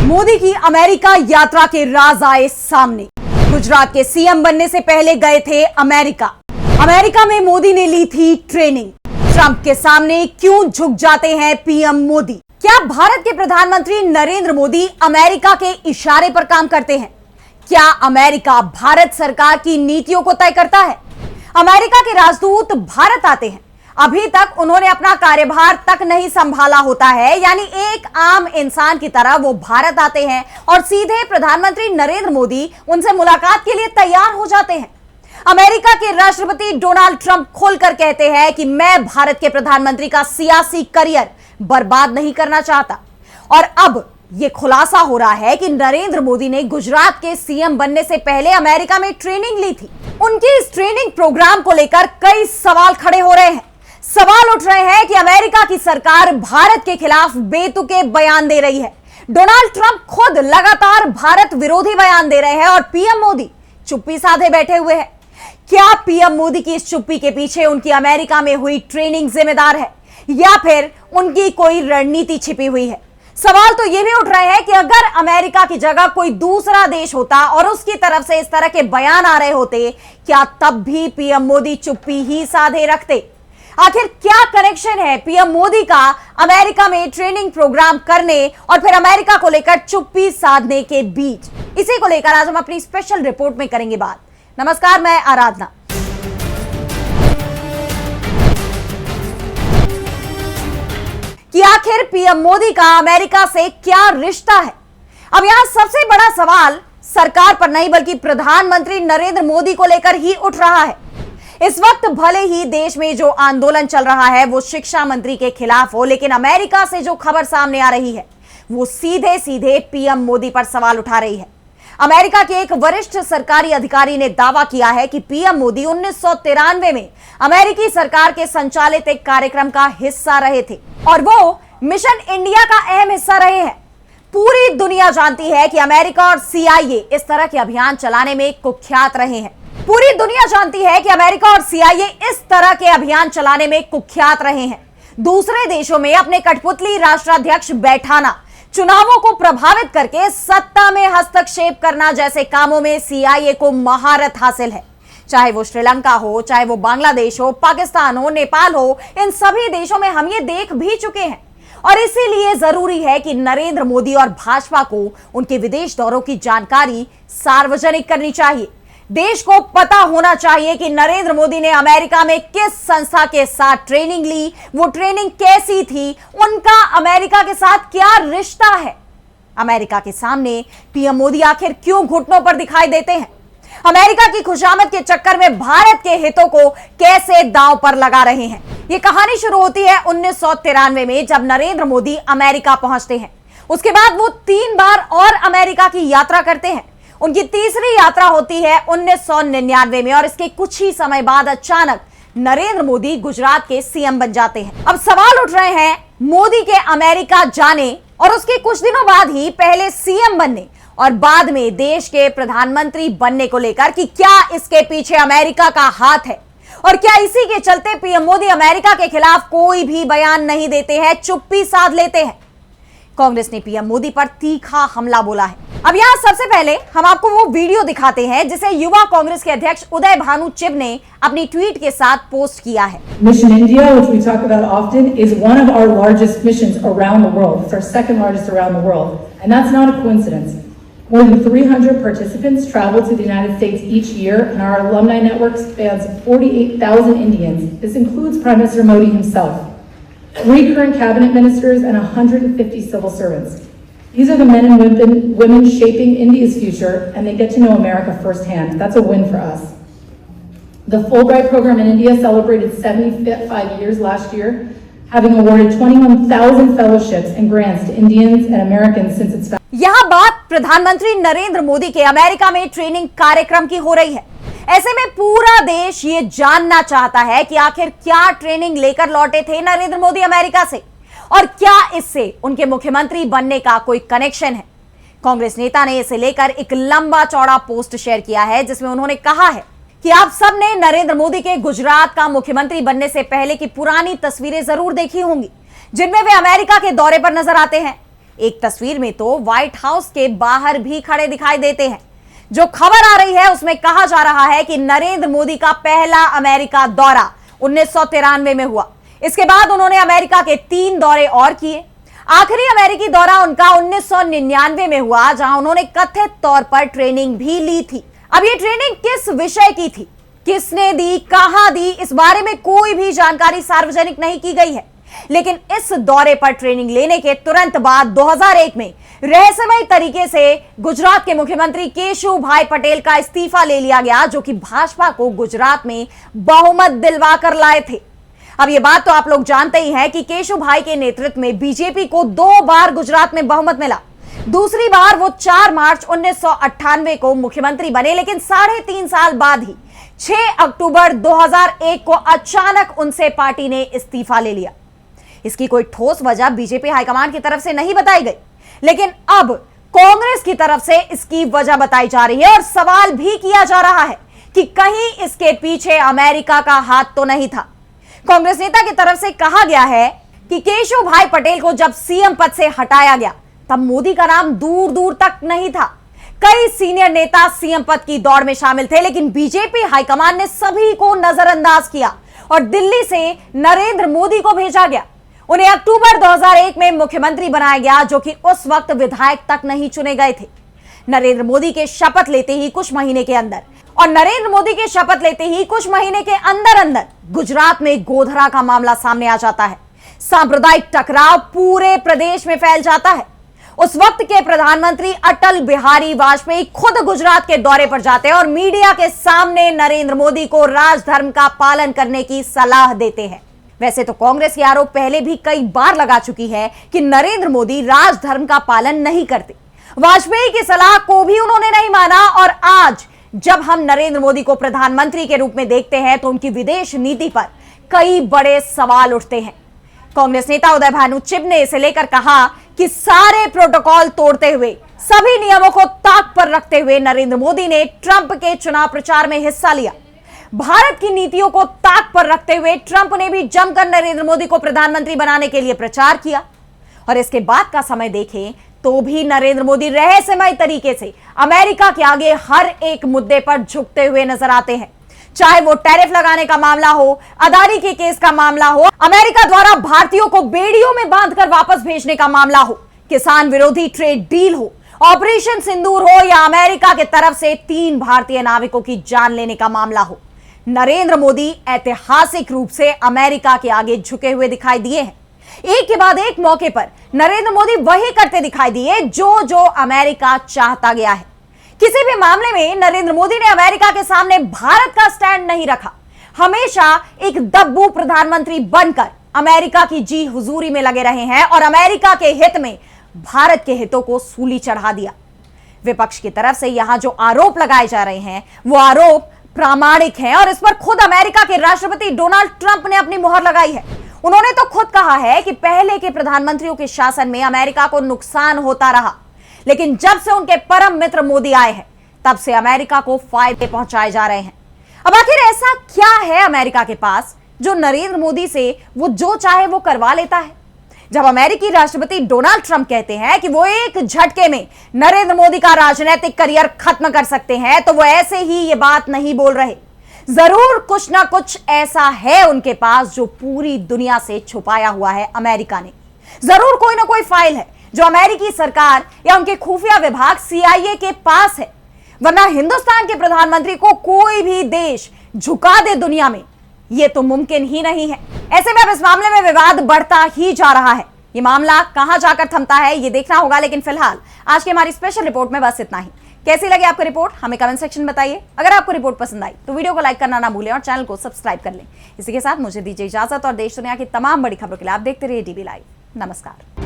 मोदी की अमेरिका यात्रा के राज आए सामने। गुजरात के सीएम बनने से पहले गए थे अमेरिका। अमेरिका में मोदी ने ली थी ट्रेनिंग। ट्रंप के सामने क्यों झुक जाते हैं पीएम मोदी? क्या भारत के प्रधानमंत्री नरेंद्र मोदी अमेरिका के इशारे पर काम करते हैं? क्या अमेरिका भारत सरकार की नीतियों को तय करता है? अमेरिका के राजदूत भारत आते हैं। अभी तक उन्होंने अपना कार्यभार तक नहीं संभाला होता है, यानी एक आम इंसान की तरह वो भारत आते हैं और सीधे प्रधानमंत्री नरेंद्र मोदी उनसे मुलाकात के लिए तैयार हो जाते हैं। अमेरिका के राष्ट्रपति डोनाल्ड ट्रंप खोलकर कहते हैं कि मैं भारत के प्रधानमंत्री का सियासी करियर बर्बाद नहीं करना चाहता। और अब यह खुलासा हो रहा है कि नरेंद्र मोदी ने गुजरात के सीएम बनने से पहले अमेरिका में ट्रेनिंग ली थी। उनके इस ट्रेनिंग प्रोग्राम को लेकर कई सवाल खड़े हो रहे हैं। सवाल उठ रहे हैं कि अमेरिका की सरकार भारत के खिलाफ बेतुके बयान दे रही है। डोनाल्ड ट्रंप खुद लगातार भारत विरोधी बयान दे रहे हैं और पीएम मोदी चुप्पी साधे बैठे हुए हैं। क्या पीएम मोदी की इस चुप्पी के पीछे उनकी अमेरिका में हुई ट्रेनिंग जिम्मेदार है या फिर उनकी कोई रणनीति छिपी हुई है? सवाल तो यह भी उठ रहे हैं कि अगर अमेरिका की जगह कोई दूसरा देश होता और उसकी तरफ से इस तरह के बयान आ रहे होते, क्या तब भी पीएम मोदी चुप्पी ही साधे रखते? आखिर क्या कनेक्शन है पीएम मोदी का अमेरिका में ट्रेनिंग प्रोग्राम करने और फिर अमेरिका को लेकर चुप्पी साधने के बीच? इसी को लेकर आज हम अपनी स्पेशल रिपोर्ट में करेंगे बात। नमस्कार, मैं आराधना। कि आखिर पीएम मोदी का अमेरिका से क्या रिश्ता है? अब यहां सबसे बड़ा सवाल सरकार पर नहीं बल्कि प्रधानमंत्री नरेंद्र मोदी को लेकर ही उठ रहा है। इस वक्त भले ही देश में जो आंदोलन चल रहा है वो शिक्षा मंत्री के खिलाफ हो, लेकिन अमेरिका से जो खबर सामने आ रही है वो सीधे सीधे पीएम मोदी पर सवाल उठा रही है। अमेरिका के एक वरिष्ठ सरकारी अधिकारी ने दावा किया है कि पीएम मोदी 1993 में अमेरिकी सरकार के संचालित एक कार्यक्रम का हिस्सा रहे थे और वो मिशन इंडिया का अहम हिस्सा रहे हैं। पूरी दुनिया जानती है कि अमेरिका और सीआईए इस तरह के अभियान चलाने में कुख्यात रहे हैं। पूरी दुनिया जानती है कि अमेरिका और सीआईए इस तरह के अभियान चलाने में कुख्यात रहे हैं। दूसरे देशों में अपने कठपुतली राष्ट्राध्यक्ष बैठाना, चुनावों को प्रभावित करके सत्ता में हस्तक्षेप करना जैसे कामों में सीआईए को महारत हासिल है। चाहे वो श्रीलंका हो, चाहे वो बांग्लादेश हो, पाकिस्तान हो, नेपाल हो, इन सभी देशों में हम ये देख भी चुके हैं। और इसीलिए जरूरी है कि नरेंद्र मोदी और भाजपा को उनके विदेश दौरों की जानकारी सार्वजनिक करनी चाहिए। देश को पता होना चाहिए कि नरेंद्र मोदी ने अमेरिका में किस संस्था के साथ ट्रेनिंग ली, वो ट्रेनिंग कैसी थी, उनका अमेरिका के साथ क्या रिश्ता है। अमेरिका के सामने पीएम मोदी आखिर क्यों घुटनों पर दिखाई देते हैं? अमेरिका की खुशामद के चक्कर में भारत के हितों को कैसे दांव पर लगा रहे हैं? ये कहानी शुरू होती है 1993 में, जब नरेंद्र मोदी अमेरिका पहुंचते हैं। उसके बाद वो 3 बार और अमेरिका की यात्रा करते हैं। उनकी तीसरी यात्रा होती है 1999 में और इसके कुछ ही समय बाद अचानक नरेंद्र मोदी गुजरात के सीएम बन जाते हैं। अब सवाल उठ रहे हैं मोदी के अमेरिका जाने और उसके कुछ दिनों बाद ही पहले सीएम बनने और बाद में देश के प्रधानमंत्री बनने को लेकर कि क्या इसके पीछे अमेरिका का हाथ है और क्या इसी के चलते पीएम मोदी अमेरिका के खिलाफ कोई भी बयान नहीं देते हैं, चुप्पी साध लेते हैं। कांग्रेस ने पीएम मोदी पर तीखा हमला बोला है। अब यहां सबसे पहले हम आपको वो वीडियो दिखाते हैं जिसे युवा कांग्रेस के अध्यक्ष उदय भानु चिब ने अपनी ट्वीट के साथ पोस्ट किया है। Mission India, which we talk about often, is one of our largest missions around the world. It's our second largest around the world, and that's not a coincidence. More than 300 participants travel to the United States each year, and our alumni network spans 48,000 Indians. This includes Prime Minister Modi himself, 3 current cabinet ministers, and 150 civil servants. These are the men and women shaping India's future, and they get to know America firsthand. That's a win for us. The Fulbright program in India celebrated 75 years last year, having awarded 21,000 fellowships and grants to Indians and Americans since its founding. यहां बात प्रधानमंत्री नरेंद्र मोदी के America में training कार्यक्रम की हो रही है। ऐसे में पूरा देश ये जानना चाहता है कि आखिर क्या ट्रेनिंग लेकर लौटे थे नरेंद्र मोदी अमेरिका से और क्या इससे उनके मुख्यमंत्री बनने का कोई कनेक्शन है। कांग्रेस नेता ने इसे लेकर एक लंबा चौड़ा पोस्ट शेयर किया है जिसमें उन्होंने कहा है कि आप सब ने नरेंद्र मोदी के गुजरात का मुख्यमंत्री बनने से पहले की पुरानी तस्वीरें जरूर देखी होंगी जिनमें वे अमेरिका के दौरे पर नजर आते हैं। एक तस्वीर में तो व्हाइट हाउस के बाहर भी खड़े दिखाई देते हैं। जो खबर आ रही है उसमें कहा जा रहा है कि नरेंद्र मोदी का पहला अमेरिका दौरा 1993 में हुआ। इसके बाद उन्होंने अमेरिका के 3 दौरे और किए। आखिरी अमेरिकी दौरा उनका 1999 में हुआ, जहां उन्होंने कथित तौर पर ट्रेनिंग भी ली थी। अब ये ट्रेनिंग किस विषय की थी, किसने दी, कहां दी, इस बारे में कोई भी जानकारी सार्वजनिक नहीं की गई है। लेकिन इस दौरे पर ट्रेनिंग लेने के तुरंत बाद 2001 में रहस्यमय तरीके से गुजरात के मुख्यमंत्री केशुभाई पटेल का इस्तीफा ले लिया गया, जो कि भाजपा को गुजरात में बहुमत दिलवा कर लाए थे। अब ये बात तो आप लोग जानते ही हैं कि केशुभाई के नेतृत्व में बीजेपी को 2 बार गुजरात में बहुमत मिला। दूसरी बार वो 4 मार्च 1998 को मुख्यमंत्री बने, लेकिन 3.5 साल बाद ही 6 अक्टूबर 2001 को अचानक उनसे पार्टी ने इस्तीफा ले लिया। इसकी कोई ठोस वजह बीजेपी हाईकमान की तरफ से नहीं बताई गई, लेकिन अब कांग्रेस की तरफ से इसकी वजह बताई जा रही है और सवाल भी किया जा रहा है कि कहीं इसके पीछे अमेरिका का हाथ तो नहीं था। कांग्रेस नेता की तरफ से कहा गया है कि केशुभाई पटेल को जब सीएम पद से हटाया गया तब मोदी का नाम दूर दूर तक नहीं था। कई सीनियर नेता सीएम पद की दौड़ में शामिल थे, लेकिन बीजेपी हाईकमान ने सभी को नजरअंदाज किया और दिल्ली से नरेंद्र मोदी को भेजा गया। उन्हें अक्टूबर 2001 में मुख्यमंत्री बनाया गया, जो कि उस वक्त विधायक तक नहीं चुने गए थे। नरेंद्र मोदी के शपथ लेते ही कुछ महीने के अंदर गुजरात में गोधरा का मामला सामने आ जाता है। सांप्रदायिक टकराव पूरे प्रदेश में फैल जाता है। उस वक्त के प्रधानमंत्री अटल बिहारी वाजपेयी खुद गुजरात के दौरे पर जाते हैं और मीडिया के सामने नरेंद्र मोदी को राजधर्म का पालन करने की सलाह देते हैं। वैसे तो कांग्रेस ये आरोप पहले भी कई बार लगा चुकी है कि नरेंद्र मोदी राजधर्म का पालन नहीं करते। वाजपेयी की सलाह को भी उन्होंने नहीं माना और आज जब हम नरेंद्र मोदी को प्रधानमंत्री के रूप में देखते हैं तो उनकी विदेश नीति पर कई बड़े सवाल उठते हैं। कांग्रेस नेता उदय भानु चिब ने इसे लेकर कहा कि सारे प्रोटोकॉल तोड़ते हुए, सभी नियमों को ताक पर रखते हुए नरेंद्र मोदी ने ट्रंप के चुनाव प्रचार में हिस्सा लिया। भारत की नीतियों को ताक पर रखते हुए ट्रंप ने भी जमकर नरेंद्र मोदी को प्रधानमंत्री बनाने के लिए प्रचार किया और इसके बाद का समय देखें तो भी नरेंद्र मोदी रहस्यमय तरीके से अमेरिका के आगे हर एक मुद्दे पर झुकते हुए नजर आते हैं। चाहे वो टैरिफ लगाने का मामला हो, अदानी के केस का मामला हो, अमेरिका द्वारा भारतीयों को बेड़ियों में बांधकर वापस भेजने का मामला हो, किसान विरोधी ट्रेड डील हो, ऑपरेशन सिंदूर हो या अमेरिका के तरफ से 3 भारतीय नाविकों की जान लेने का मामला हो, नरेंद्र मोदी ऐतिहासिक रूप से अमेरिका के आगे झुके हुए दिखाई दिए हैं। एक के बाद एक मौके पर नरेंद्र मोदी वही करते दिखाई दिए जो अमेरिका चाहता गया है। किसी भी मामले में नरेंद्र मोदी ने अमेरिका के सामने भारत का स्टैंड नहीं रखा। हमेशा एक दब्बू प्रधानमंत्री बनकर अमेरिका की जी हुजूरी में लगे रहे हैं और अमेरिका के हित में भारत के हितों को सूली चढ़ा दिया। विपक्ष की तरफ से यहां जो आरोप लगाए जा रहे हैं वो आरोप प्रामाणिक हैं और इस पर खुद अमेरिका के राष्ट्रपति डोनाल्ड ट्रंप ने अपनी मुहर लगाई है। उन्होंने तो खुद कहा है कि पहले के प्रधानमंत्रियों के शासन में अमेरिका को नुकसान होता रहा, लेकिन जब से उनके परम मित्र मोदी आए हैं तब से अमेरिका को फायदे पहुंचाए जा रहे हैं। अब आखिर ऐसा क्या है अमेरिका के पास जो नरेंद्र मोदी से वो जो चाहे वो करवा लेता है? जब अमेरिकी राष्ट्रपति डोनाल्ड ट्रंप कहते हैं कि वो एक झटके में नरेंद्र मोदी का राजनीतिक करियर खत्म कर सकते हैं, तो वो ऐसे ही ये बात नहीं बोल रहे। जरूर कुछ ना कुछ ऐसा है उनके पास जो पूरी दुनिया से छुपाया हुआ है अमेरिका ने। जरूर कोई ना कोई फाइल है जो अमेरिकी सरकार या उनके खुफिया विभाग CIA के पास है, वरना हिंदुस्तान के प्रधानमंत्री को कोई भी देश झुका दे दुनिया में, यह तो मुमकिन ही नहीं है। ऐसे में अब इस मामले में विवाद बढ़ता ही जा रहा है। ये मामला कहां जाकर थमता है ये देखना होगा, लेकिन फिलहाल आज की हमारी स्पेशल रिपोर्ट में बस इतना ही। कैसी लगी आपको रिपोर्ट हमें कमेंट सेक्शन में बताइए। अगर आपको रिपोर्ट पसंद आई तो वीडियो को लाइक करना ना भूलें और चैनल को सब्सक्राइब कर लें। इसी के साथ मुझे दीजिए इजाजत और देश दुनिया की तमाम बड़ी खबरों के लिए आप देखते रहिए DB लाइव। नमस्कार।